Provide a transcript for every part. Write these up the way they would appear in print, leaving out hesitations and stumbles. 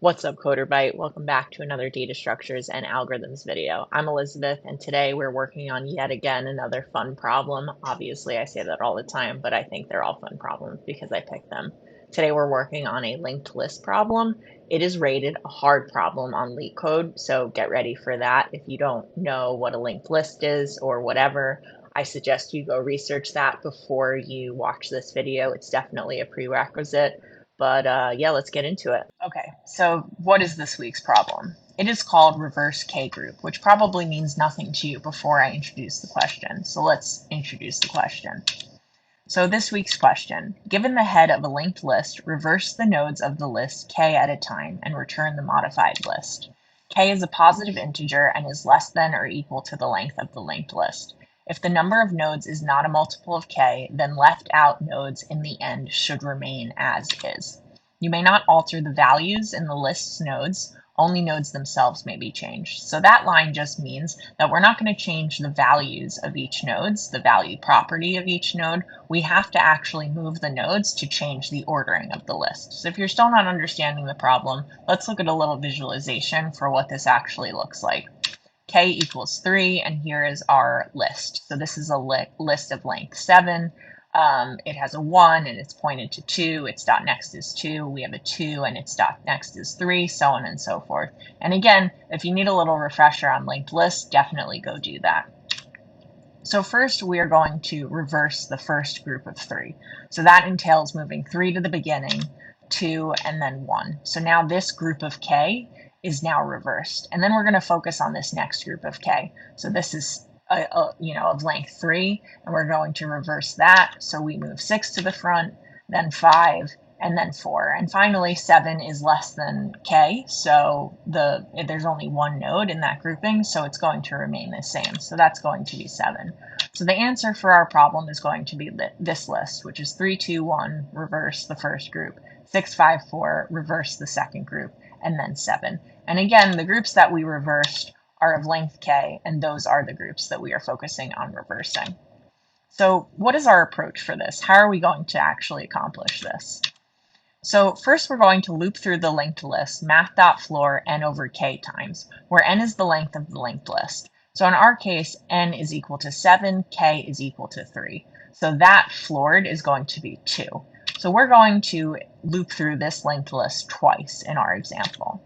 What's up, CoderByte? Welcome back to another data structures and algorithms video. I'm Elizabeth, and today we're working on yet again another fun problem. Obviously, I say that all the time, but I think they're all fun problems because I picked them. Today we're working on a linked list problem. It is rated a hard problem on LeetCode, so get ready for that. If you don't know what a linked list is or whatever, I suggest you go research that before you watch this video. It's definitely a prerequisite. But yeah, let's get into it. Okay, so what is this week's problem? It is called reverse K-group, which probably means nothing to you before I introduce the question. So let's introduce the question. So this week's question, given the head of a linked list, reverse the nodes of the list k at a time and return the modified list. K is a positive integer and is less than or equal to the length of the linked list. If the number of nodes is not a multiple of k, then left out nodes in the end should remain as is. You may not alter the values in the list's nodes, only nodes themselves may be changed. So that line just means that we're not going to change the values of each nodes, the value property of each node. We have to actually move the nodes to change the ordering of the list. So if you're still not understanding the problem, let's look at a little visualization for what this actually looks like. K equals 3, and here is our list. So this is a list of length 7. It has a 1 and it's pointed to 2, its dot next is 2, we have a 2 and its dot next is 3, so on and so forth. And again, if you need a little refresher on linked lists, definitely go do that. So first we are going to reverse the first group of 3. So that entails moving 3 to the beginning, 2, and then 1. So now this group of K is now reversed. And then we're going to focus on this next group of K. So this is of length 3, and we're going to reverse that. So we move 6 to the front, then 5, and then 4. And finally, 7 is less than K, so there's only one node in that grouping, so it's going to remain the same. So that's going to be 7. So the answer for our problem is going to be this list, which is 3, 2, 1, reverse the first group, 6, 5, 4, reverse the second group, and then 7. And again, the groups that we reversed are of length k, and those are the groups that we are focusing on reversing. So what is our approach for this? How are we going to actually accomplish this? So first we're going to loop through the linked list math.floor n over k times, where n is the length of the linked list. So in our case, n is equal to 7, k is equal to 3. So that floored is going to be 2. So we're going to loop through this linked list twice in our example.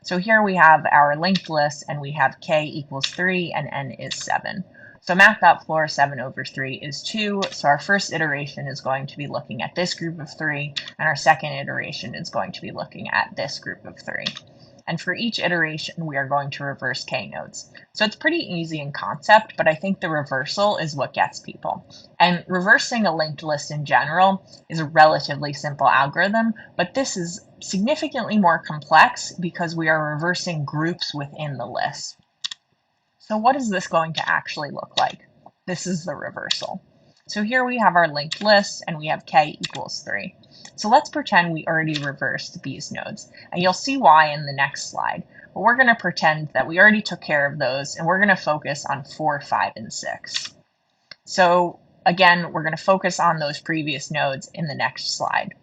So here we have our linked list, and we have k equals 3 and n is 7. So math.floor 7 over 3 is 2. So our first iteration is going to be looking at this group of 3, and our second iteration is going to be looking at this group of 3. And for each iteration, we are going to reverse k nodes. So it's pretty easy in concept, but I think the reversal is what gets people. And reversing a linked list in general is a relatively simple algorithm, but this is significantly more complex because we are reversing groups within the list. So what is this going to actually look like? This is the reversal. So here we have our linked list, and we have k equals 3. So let's pretend we already reversed these nodes, and you'll see why in the next slide. But we're going to pretend that we already took care of those, and we're going to focus on 4, 5, and 6. So again, we're going to focus on those previous nodes in the next slide.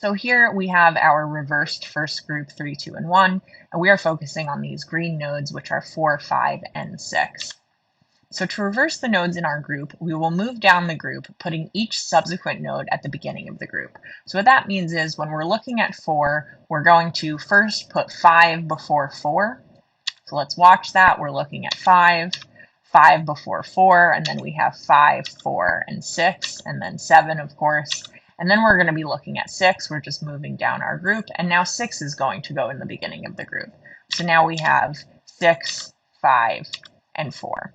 So here we have our reversed first group 3, 2, and 1, and we are focusing on these green nodes, which are 4, 5, and 6. So to reverse the nodes in our group, we will move down the group, putting each subsequent node at the beginning of the group. So what that means is when we're looking at 4, we're going to first put 5 before 4. So let's watch that. We're looking at 5, 5 before 4, and then we have 5, 4, and 6, and then 7, of course. And then we're going to be looking at 6. We're just moving down our group, and now 6 is going to go in the beginning of the group. So now we have 6, 5, and 4.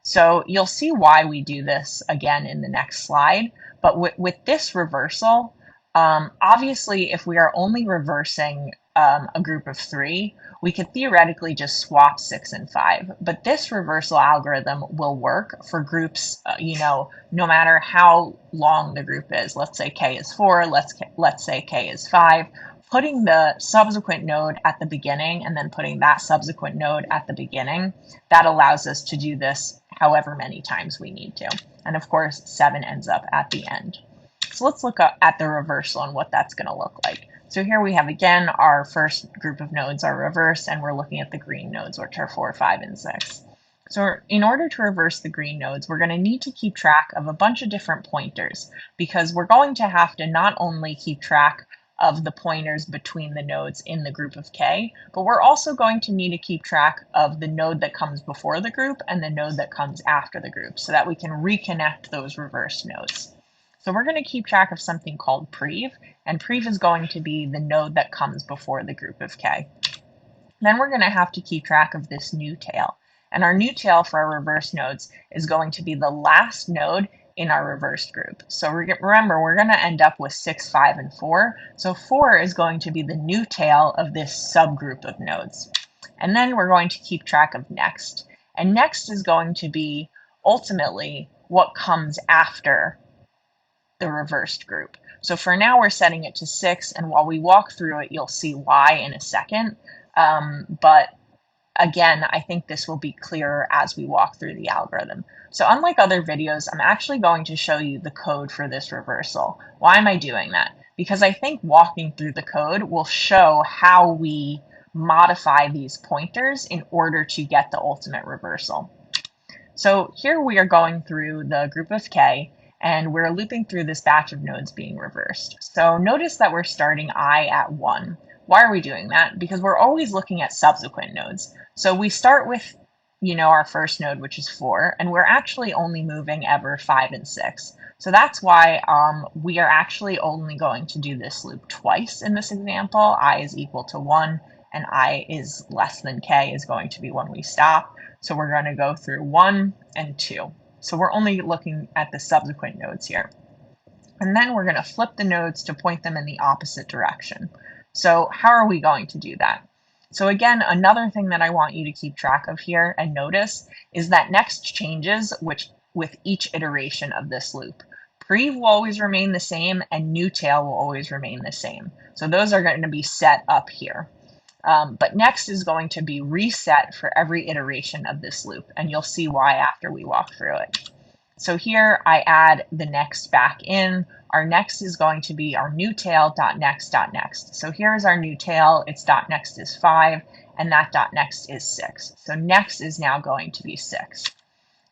So you'll see why we do this again in the next slide. But with this reversal, obviously, if we are only reversing a group of 3, we could theoretically just swap 6 and 5. But this reversal algorithm will work for groups, no matter how long the group is. Let's say k is 4, let's say k is 5. Putting the subsequent node at the beginning and then putting that subsequent node at the beginning, that allows us to do this however many times we need to. And of course, 7 ends up at the end. So let's look at the reversal and what that's going to look like. So here we have again our first group of nodes are reversed, and we're looking at the green nodes, which are 4, 5, and 6. So in order to reverse the green nodes, we're going to need to keep track of a bunch of different pointers, because we're going to have to not only keep track of the pointers between the nodes in the group of K, but we're also going to need to keep track of the node that comes before the group and the node that comes after the group so that we can reconnect those reversed nodes. So we're going to keep track of something called prev, and prev is going to be the node that comes before the group of K. Then we're going to have to keep track of this new tail. And our new tail for our reverse nodes is going to be the last node in our reversed group. So remember, we're going to end up with 6, 5, and 4. So 4 is going to be the new tail of this subgroup of nodes. And then we're going to keep track of next. And next is going to be ultimately what comes after the reversed group. So for now, we're setting it to 6, and while we walk through it, you'll see why in a second. But again, I think this will be clearer as we walk through the algorithm. So unlike other videos, I'm actually going to show you the code for this reversal. Why am I doing that? Because I think walking through the code will show how we modify these pointers in order to get the ultimate reversal. So here we are going through the group of K, and we're looping through this batch of nodes being reversed. So notice that we're starting I at 1. Why are we doing that? Because we're always looking at subsequent nodes. So we start with, our first node, which is 4, and we're actually only moving ever 5 and 6. So that's why we are actually only going to do this loop twice in this example. I is equal to 1, and I is less than K is going to be when we stop. So we're going to go through 1 and 2. So we're only looking at the subsequent nodes here. And then we're going to flip the nodes to point them in the opposite direction. So how are we going to do that? So again, another thing that I want you to keep track of here and notice is that next changes with each iteration of this loop. Prev will always remain the same, and new tail will always remain the same. So those are going to be set up here. But next is going to be reset for every iteration of this loop, and you'll see why after we walk through it. So here I add the next back in. Our next is going to be our new tail .next. So here's our new tail. Its .next is 5, and that .next is 6. So next is now going to be 6.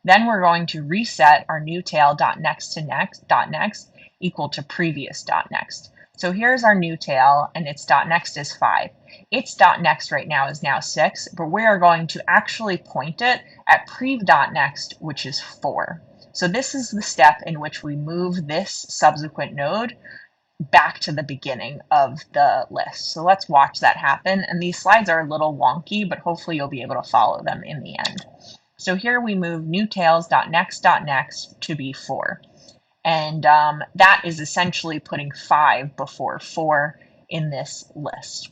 Then we're going to reset our new tail .next to next equal to previous .next. So here's our new tail, and its .next is 5. Its .next right now is now 6, but we are going to actually point it at prev.next, which is 4. So this is the step in which we move this subsequent node back to the beginning of the list. So let's watch that happen. And these slides are a little wonky, but hopefully you'll be able to follow them in the end. So here we move new tails.next to be 4. And that is essentially putting 5 before 4 in this list.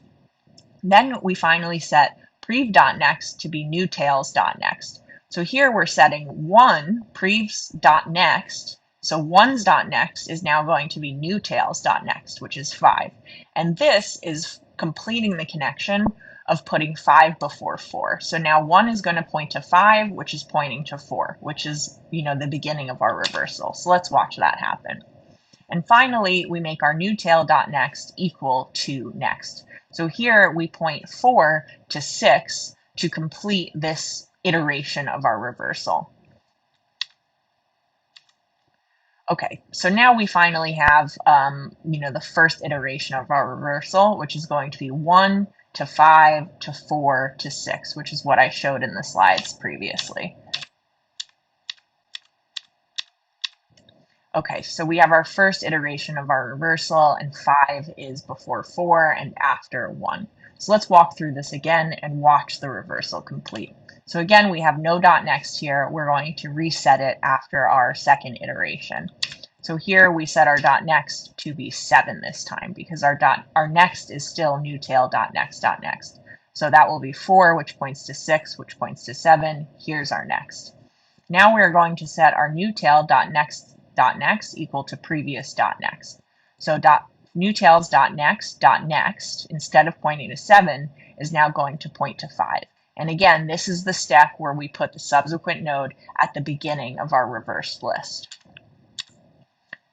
Then we finally set prev.next to be new tails.next. So here we're setting 1 prev's.next. So 1's .next is now going to be new tails.next, which is 5. And this is completing the connection of putting 5 before 4. So now 1 is going to point to 5, which is pointing to 4, which is, the beginning of our reversal. So let's watch that happen. And finally, we make our new tail.next equal to next. So here we point 4 to 6 to complete this iteration of our reversal. Okay, so now we finally have, the first iteration of our reversal, which is going to be 1 to 5 to 4 to 6, which is what I showed in the slides previously. Okay, so we have our first iteration of our reversal, and 5 is before 4 and after 1. So let's walk through this again and watch the reversal complete. So again, we have no .next here. We're going to reset it after our second iteration. So here we set our .next to be 7 this time because our next is still new tail.next. So that will be 4, which points to 6, which points to 7. Here's our next. Now we're going to set our new tail.next equal to previous.next. So new tails.next, instead of pointing to 7, is now going to point to 5. And again, this is the step where we put the subsequent node at the beginning of our reversed list.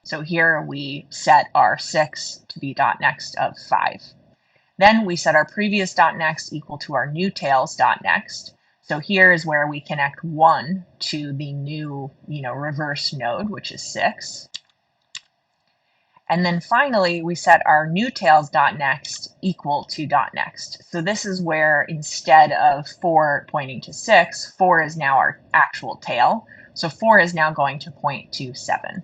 So here we set our 6 to be .next of 5. Then we set our previous .next equal to our new tails .next. So here is where we connect 1 to the new, reverse node, which is 6. And then finally, we set our new tails.next equal to .next. So this is where instead of 4 pointing to 6, 4 is now our actual tail. So 4 is now going to point to 7.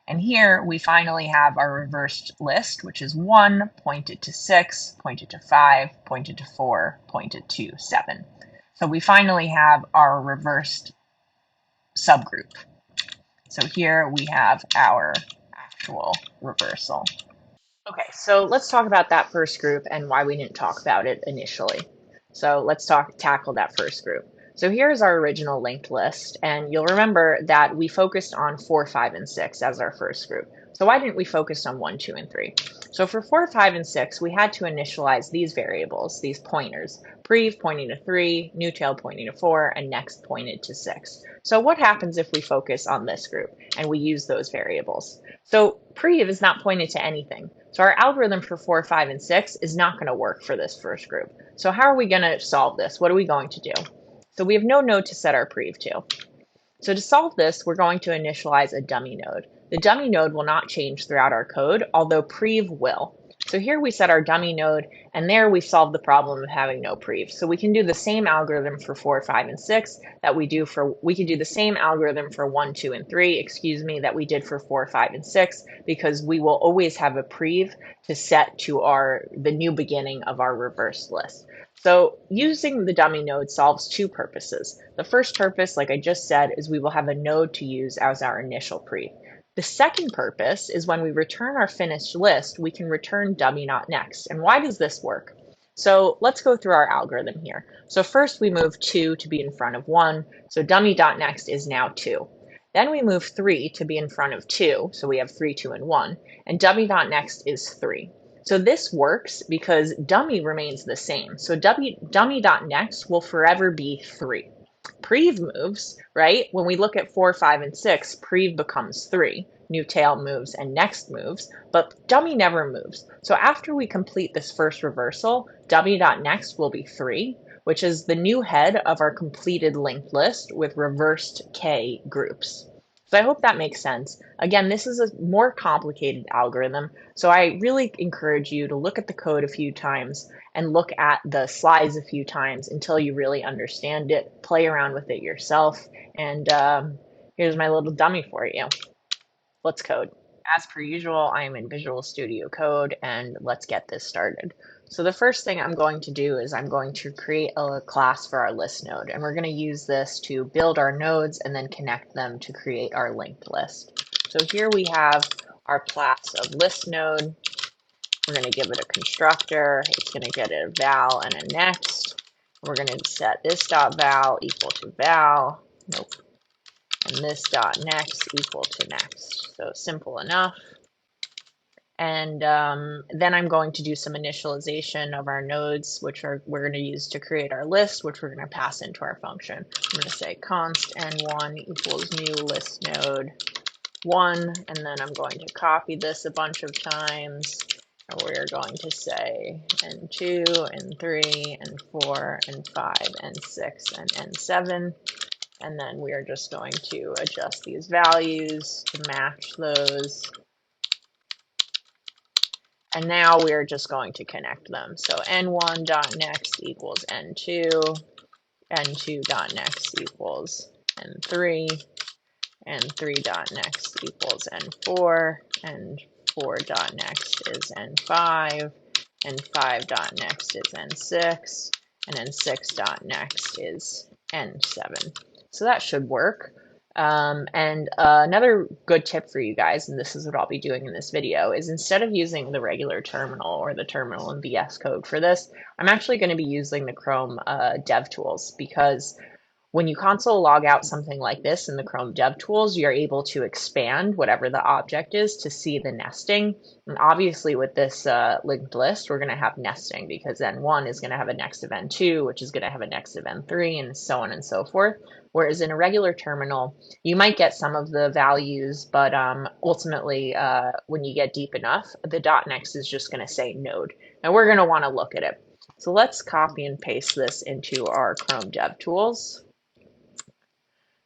And here we finally have our reversed list, which is 1 pointed to 6, pointed to 5, pointed to 4, pointed to 7. So we finally have our reversed subgroup. So here we have our actual reversal. Okay, so let's talk about that first group and why we didn't talk about it initially. So let's tackle that first group. So here's our original linked list, and you'll remember that we focused on 4, 5, and 6 as our first group. So why didn't we focus on 1, 2, and 3? So for 4, 5, and 6, we had to initialize these variables, these pointers, prev pointing to 3, new tail pointing to 4, and next pointed to 6. So what happens if we focus on this group and we use those variables? So prev is not pointed to anything. So our algorithm for 4, 5, and 6 is not going to work for this first group. So how are we going to solve this? What are we going to do? So we have no node to set our prev to. So to solve this, we're going to initialize a dummy node. The dummy node will not change throughout our code, although prev will. So here we set our dummy node, and there we solve the problem of having no prev. So we can do the same algorithm for 4, 5, and 6 that we can do the same algorithm for 1, 2, and 3, that we did for 4, 5, and 6, because we will always have a prev to set to the new beginning of our reversed list. So using the dummy node solves two purposes. The first purpose, like I just said, is we will have a node to use as our initial prev. The second purpose is when we return our finished list, we can return dummy.next. And why does this work? So let's go through our algorithm here. So first we move 2 to be in front of 1. So dummy.next is now 2. Then we move 3 to be in front of 2. So we have 3, 2, and 1. And dummy.next is 3. So this works because dummy remains the same. So dummy.next will forever be 3. Prev moves, right? When we look at 4, 5, and 6, prev becomes 3. New tail moves and next moves, but dummy never moves. So after we complete this first reversal, dummy.next will be 3, which is the new head of our completed linked list with reversed K groups. So I hope that makes sense. Again, this is a more complicated algorithm, so I really encourage you to look at the code a few times and look at the slides a few times until you really understand it. Play around with it yourself, and here's my little dummy for you. Let's code. As per usual, I am in Visual Studio Code, and let's get this started. So the first thing I'm going to do is I'm going to create a class for our list node, and we're going to use this to build our nodes and then connect them to create our linked list. So here we have our class of list node. We're going to give it a constructor. It's going to get a val and a next. We're going to set this dot val equal to val. Nope. And this dot next equal to next. So simple enough. And then I'm going to do some initialization of our nodes, which we're going to use to create our list, which we're going to pass into our function. I'm going to say const n1 equals new list node 1, and then I'm going to copy this a bunch of times. And we're going to say n2, n3, n4, n5, n6, and n7. And then we are just going to adjust these values to match those. And now we're just going to connect them. So n1.next equals n2, n2.next equals n3, n3.next equals n4, n4.next is n5, n5.next is n6, and n6.next is n7. So that should work. And another good tip for you guys, and this is what I'll be doing in this video, is instead of using the regular terminal or the terminal in VS Code for this, I'm actually going to be using the Chrome DevTools, because When you console log out something like this in the Chrome DevTools, you're able to expand whatever the object is to see the nesting. And obviously with this linked list, we're going to have nesting because N1 is going to have a next of N2, which is going to have a next of N3, and so on and so forth. Whereas in a regular terminal, you might get some of the values, but ultimately, when you get deep enough, the .next is just going to say node. And we're going to want to look at it. So let's copy and paste this into our Chrome DevTools.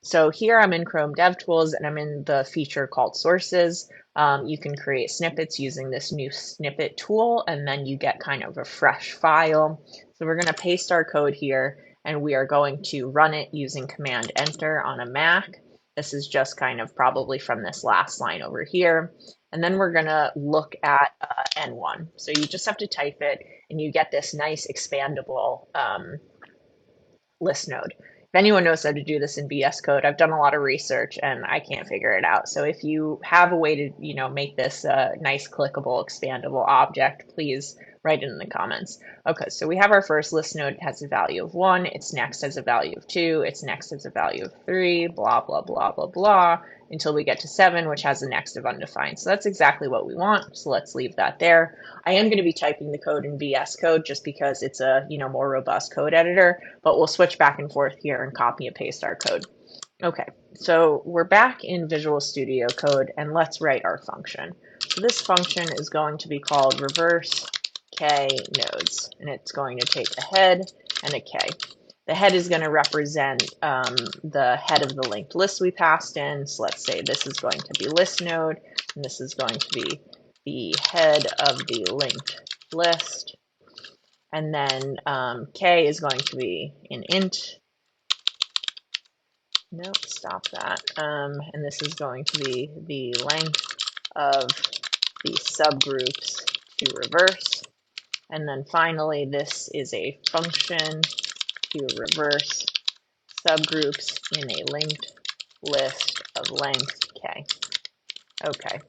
So here I'm in Chrome DevTools and I'm in the feature called sources. You can create snippets using this new snippet tool, and then you get kind of a fresh file. So we're going to paste our code here, and we are going to run it using Command Enter on a Mac. This is just kind of probably from this last line over here. And then we're going to look at N1. So you just have to type it, and you get this nice expandable list node. If anyone knows how to do this in VS Code, I've done a lot of research and I can't figure it out. So if you have a way to, make this a nice clickable, expandable object, please write it in the comments. Okay, so we have our first list node. It has a value of 1, its next has a value of 2, its next has a value of 3, blah, blah, blah, blah, blah, until we get to 7, which has a next of undefined. So that's exactly what we want. So let's leave that there. I am going to be typing the code in VS Code just because it's a, more robust code editor, but we'll switch back and forth here and copy and paste our code. Okay, so we're back in Visual Studio Code, and let's write our function. So this function is going to be called reverse k nodes, and it's going to take a head and a k. The head is going to represent the head of the linked list we passed in. So let's say this is going to be list node, and this is going to be the head of the linked list. And then k is going to be an int. No, stop that. And this is going to be the length of the subgroups to reverse. And then finally, this is a function to reverse subgroups in a linked list of length k. Okay,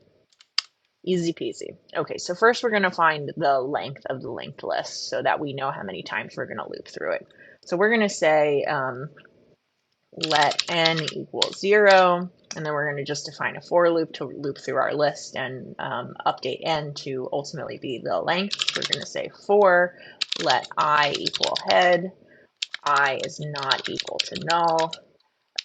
easy peasy. Okay, so first we're going to find the length of the linked list so that we know how many times we're going to loop through it. So we're going to say let n equal 0, and then we're going to just define a for loop to loop through our list and update n to ultimately be the length. We're going to say for let I equal head, I is not equal to null,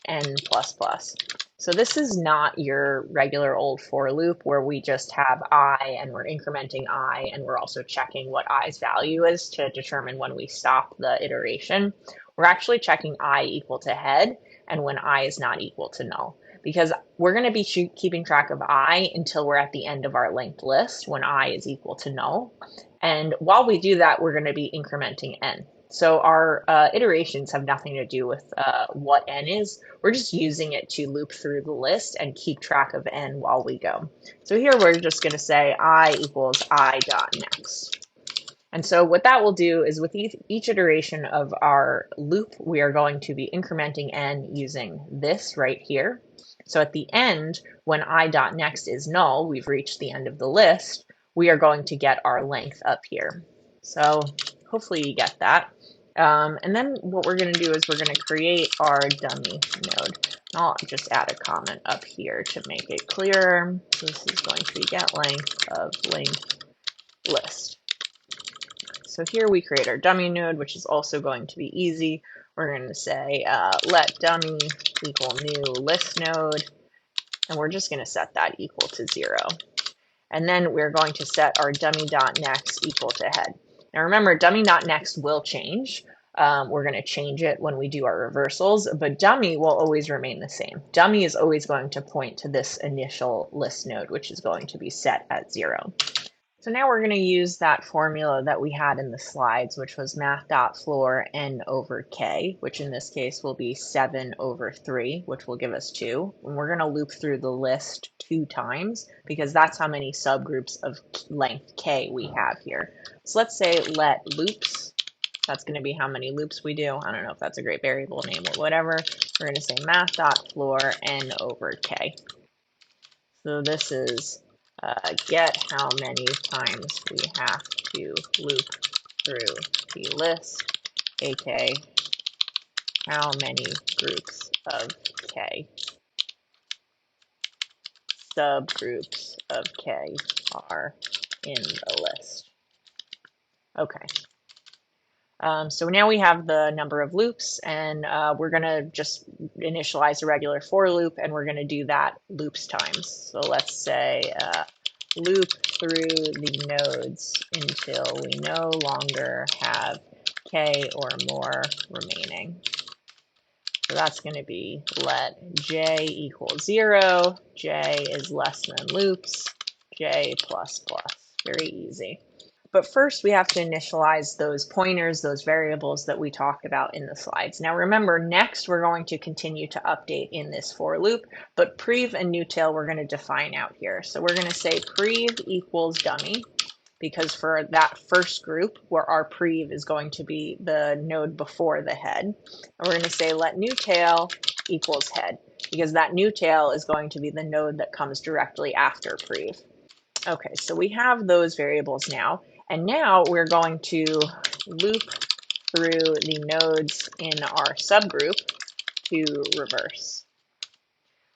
n plus plus. So this is not your regular old for loop where we just have I and we're incrementing I and we're also checking what I's value is to determine when we stop the iteration. We're actually checking I equal to head and when I is not equal to null, because we're going to be keeping track of I until we're at the end of our linked list when I is equal to null. And while we do that, we're going to be incrementing n. So our iterations have nothing to do with what n is. We're just using it to loop through the list and keep track of n while we go. So here we're just going to say I equals I dot next. And so what that will do is with each iteration of our loop, we are going to be incrementing n using this right here. So at the end, when I dot next is null, we've reached the end of the list, we are going to get our length up here. So hopefully you get that. And then what we're going to do is we're going to create our dummy node. And I'll just add a comment up here to make it clearer. So this is going to be get length of linked list. So here we create our dummy node, which is also going to be easy. We're going to say let dummy equal new list node, and we're just going to set that equal to 0. And then we're going to set our dummy.next equal to head. Now remember, dummy.next will change. We're going to change it when we do our reversals, but dummy will always remain the same. Dummy is always going to point to this initial list node, which is going to be set at 0. So now we're going to use that formula that we had in the slides, which was math.floor n over k, which in this case will be 7 over 3, which will give us 2. And we're going to loop through the list 2 times because that's how many subgroups of length k we have here. So let's say let loops. That's going to be how many loops we do. I don't know if that's a great variable name or whatever. We're going to say math.floor n over k. So this is get how many times we have to loop through the list, aka how many groups of K, subgroups of K are in the list. Okay. So now we have the number of loops, and we're going to just initialize a regular for loop, and we're going to do that loops times. So let's say loop through the nodes until we no longer have K or more remaining. So that's going to be let J equal 0, J is less than loops, J plus plus. Very easy. But first we have to initialize those pointers, those variables that we talked about in the slides. Now remember, next we're going to continue to update in this for loop, but prev and newtail we're going to define out here. So we're going to say prev equals dummy, because for that first group where our prev is going to be the node before the head. And we're going to say let newtail equals head, because that newtail is going to be the node that comes directly after prev. Okay, so we have those variables now. And now we're going to loop through the nodes in our subgroup to reverse.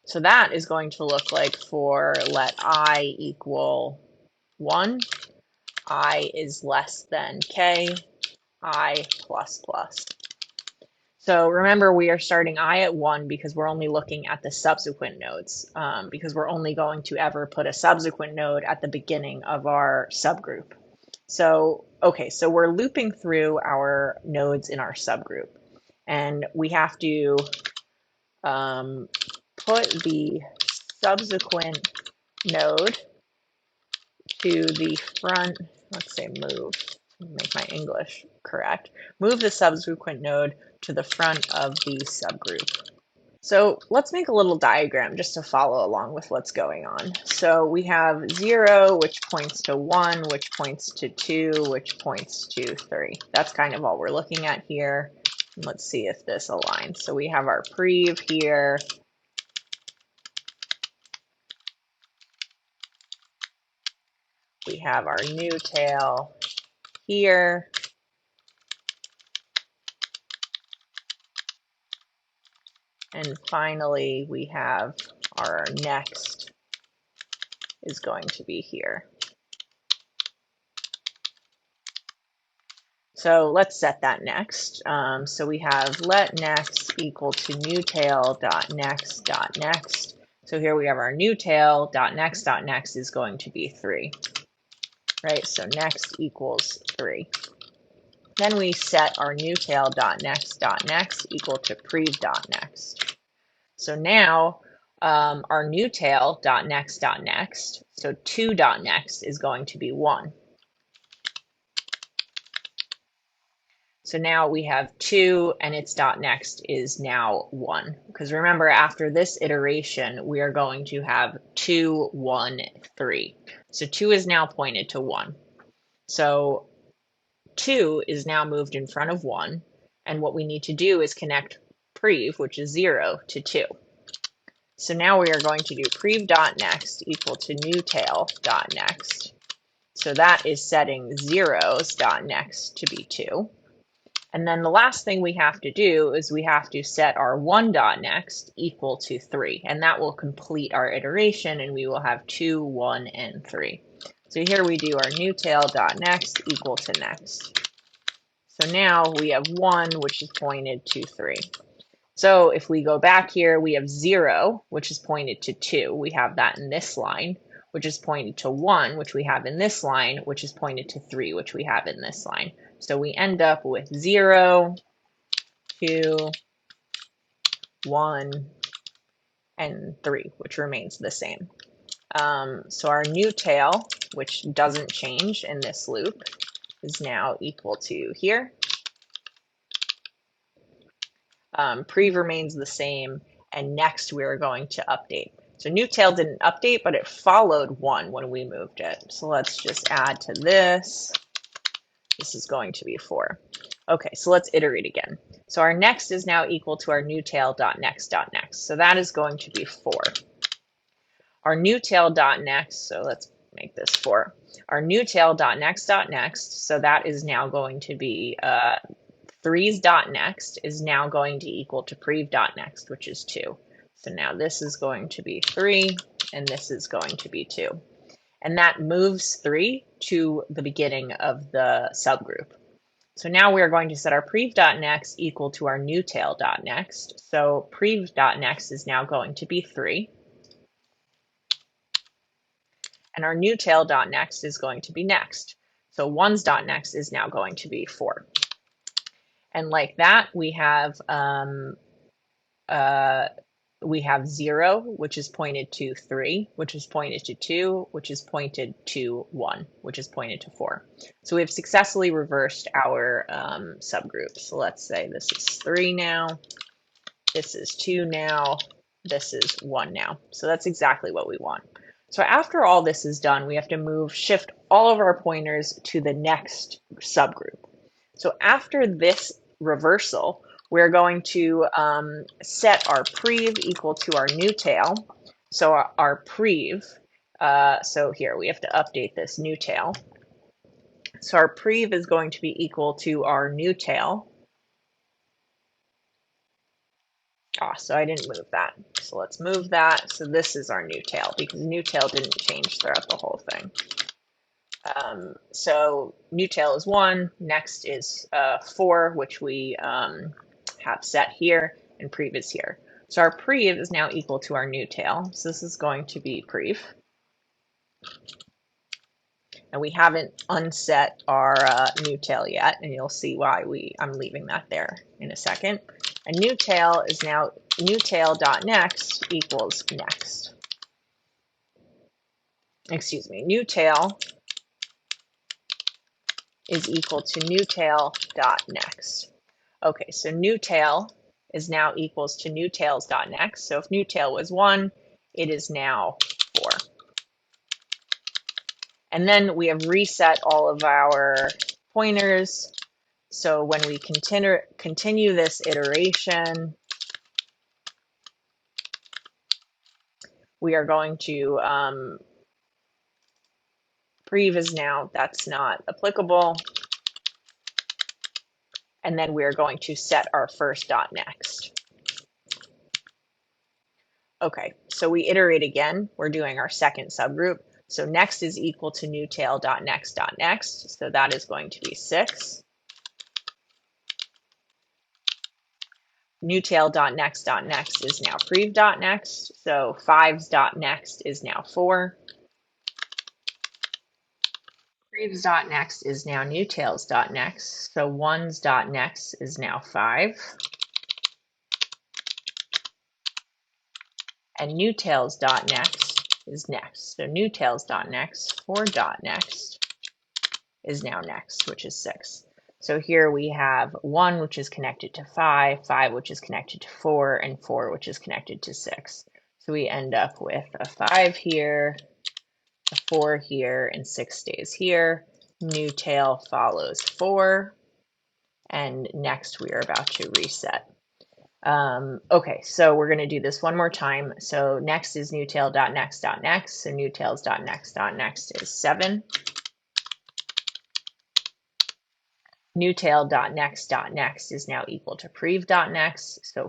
So that is going to look like for let I equal 1, I is less than K, I plus plus. So remember, we are starting I at 1 because we're only looking at the subsequent nodes, because we're only going to ever put a subsequent node at the beginning of our subgroup. So, okay, so we're looping through our nodes in our subgroup, and we have to put the subsequent node to the front, let's say move, make my English correct, move the subsequent node to the front of the subgroup. So let's make a little diagram just to follow along with what's going on. So we have 0, which points to 1, which points to 2, which points to 3. That's kind of all we're looking at here. Let's see if this aligns. So we have our prev here. We have our newtail here. And finally, we have our next is going to be here. So let's set that next. So we have let next equal to newtail dot next. So here we have our newtail dot next is going to be 3, right? So next equals 3. Then we set our newtail dot next equal to prev dot next. So now our newtail dot next, so 2 dot next is going to be 1. So now we have 2 and its dot next is now 1. Because remember, after this iteration, we are going to have 2, 1, 3. So 2 is now pointed to 1. So 2 is now moved in front of 1. And what we need to do is connect prev, which is 0, to 2. So now we are going to do prev dot next equal to newtail dot next. So that is setting 0's dot next to be 2. And then the last thing we have to do is we have to set our 1 dot next equal to 3. And that will complete our iteration, and we will have 2, 1, and 3. So here we do our newtail dot next equal to next. So now we have 1, which is pointed to 3. So if we go back here, we have 0, which is pointed to 2. We have that in this line, which is pointed to 1, which we have in this line, which is pointed to 3, which we have in this line. So we end up with 0, 2, 1, and 3, which remains the same. So our newtail, which doesn't change in this loop, is now equal to here. Prev remains the same, and next we're going to update. So newtail didn't update, but it followed 1 when we moved it. So let's just add to this. This is going to be 4. Okay, so let's iterate again. So our next is now equal to our newtail dot next. So that is going to be 4. Our newtail dot next, so let's make this 4. Our newtail dot next, so that is now going to be 3's dot next is now going to equal to prev dot next, which is 2. So now this is going to be 3, and this is going to be 2. And that moves 3 to the beginning of the subgroup. So now we're going to set our prev.next equal to our new tail.next. So prev.next is now going to be 3. And our new tail.next is going to be next. So 1's.next is now going to be 4. And like that, we have 0, which is pointed to 3, which is pointed to 2, which is pointed to 1, which is pointed to 4. So we've successfully reversed our subgroup. So let's say this is 3 now, this is 2 now, this is 1 now. So that's exactly what we want. So after all this is done, we have to shift all of our pointers to the next subgroup. So after this reversal, we're going to set our prev equal to our new tail. So our prev, so here we have to update this new tail. So our prev is going to be equal to our new tail. So I didn't move that. So let's move that. So this is our new tail because new tail didn't change throughout the whole thing. So new tail is 1, next is 4, which we have set here, and prev is here. So our prev is now equal to our new tail. So this is going to be prev. And we haven't unset our new tail yet, and you'll see why I'm leaving that there in a second. And new tail is now new tail.next equals next. Excuse me, new tail is equal to new tail.next. Okay, so new tail is now equals to new tails.next. So if new tail was 1, it is now 4. And then we have reset all of our pointers. So when we continue this iteration, we are going to, prev is now, that's not applicable. And then we are going to set our first dot next. Okay, so we iterate again. We're doing our second subgroup. So next is equal to new tail.next.next. So that is going to be 6. New tail.next.next is now prev.next. So 5's dot next is now 4. Prev's dot next is now new tails dot next. So 1's dot next is now 5. And new tails dot next is next. So new tails dot next, 4 dot next is now next, which is 6. So here we have 1, which is connected to 5, 5, which is connected to 4, and 4, which is connected to 6. So we end up with a 5 here, a 4 here, and 6 stays here. New tail follows 4, and next we are about to reset. Okay, so we're going to do this one more time. So next is new tail.next.next. So new tails.next.next is 7. New tail.next.next is now equal to prev.next. So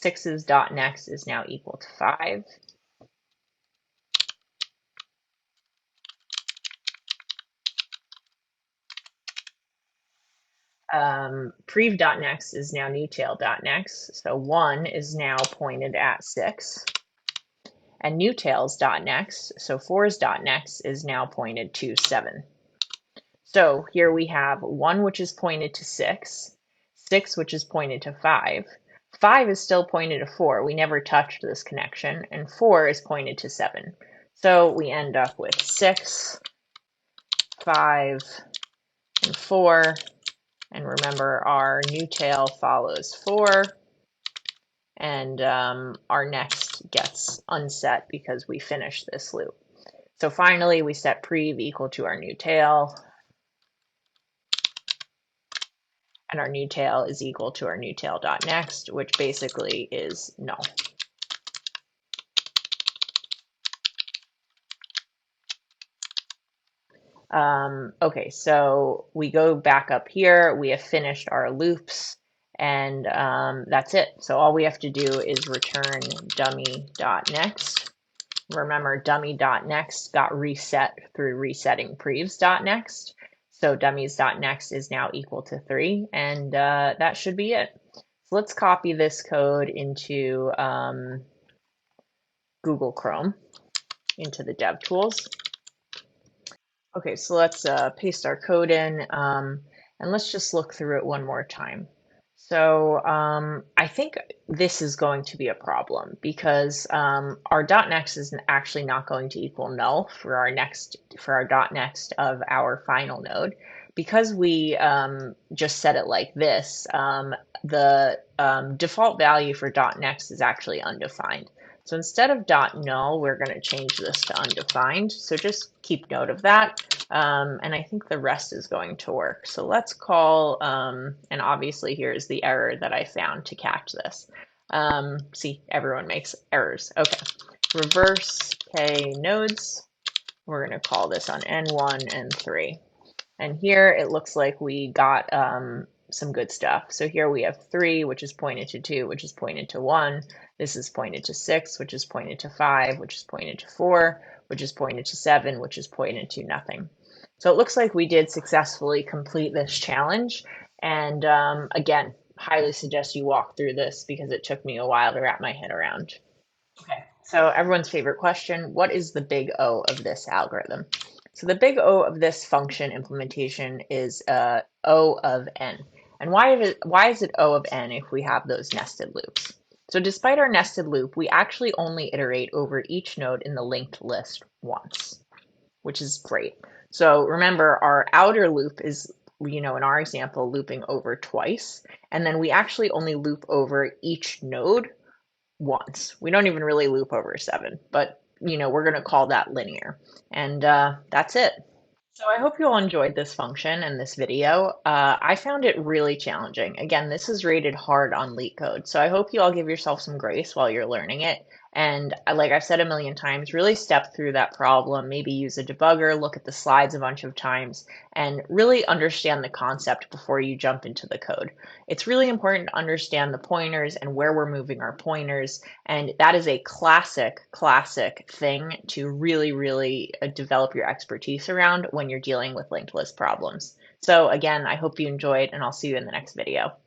6's dot next is now equal to 5. Prev.next is now new tail.next. So 1 is now pointed at 6. And new tails.next, so 4's dot next is now pointed to 7. So here we have 1 which is pointed to 6, 6 which is pointed to 5. 5 is still pointed to 4. We never touched this connection. And 4 is pointed to 7. So we end up with 6, 5, and 4. And remember, our new tail follows 4. And our next gets unset because we finished this loop. So finally, we set prev equal to our new tail. And our new tail is equal to our new tail.next, which basically is null. Okay, so we go back up here. We have finished our loops, and that's it. So all we have to do is return dummy.next. Remember, dummy.next got reset through resetting prevs.next. So dummies.next is now equal to 3, and that should be it. So let's copy this code into Google Chrome, into the DevTools. Okay, so let's paste our code in, and let's just look through it one more time. So I think this is going to be a problem because our .next is actually not going to equal null for our .next of our final node. Because we just set it like this, the default value for .next is actually undefined. So instead of .null, we're going to change this to undefined. So just keep note of that. And I think the rest is going to work. So let's call, and obviously here's the error that I found to catch this. See, everyone makes errors. Okay, reverse k nodes. We're going to call this on n1 and 3. And here it looks like we got some good stuff. So here we have 3, which is pointed to 2, which is pointed to 1. This is pointed to 6, which is pointed to 5, which is pointed to 4, which is pointed to 7, which is pointed to nothing. So it looks like we did successfully complete this challenge. And again, highly suggest you walk through this because it took me a while to wrap my head around. Okay, so everyone's favorite question, what is the big O of this algorithm? So the big O of this function implementation is O of n. And why is it O of n if we have those nested loops? So despite our nested loop, we actually only iterate over each node in the linked list once, which is great. So remember, our outer loop is, in our example, looping over twice. And then we actually only loop over each node once. We don't even really loop over 7, but we're going to call that linear. And that's it. So I hope you all enjoyed this function and this video. I found it really challenging. Again, this is rated hard on LeetCode, so I hope you all give yourself some grace while you're learning it. And like I've said a million times, really step through that problem, maybe use a debugger, look at the slides a bunch of times, and really understand the concept before you jump into the code. It's really important to understand the pointers and where we're moving our pointers, and that is a classic thing to really develop your expertise around when you're dealing with linked list problems. So again, I hope you enjoyed, and I'll see you in the next video.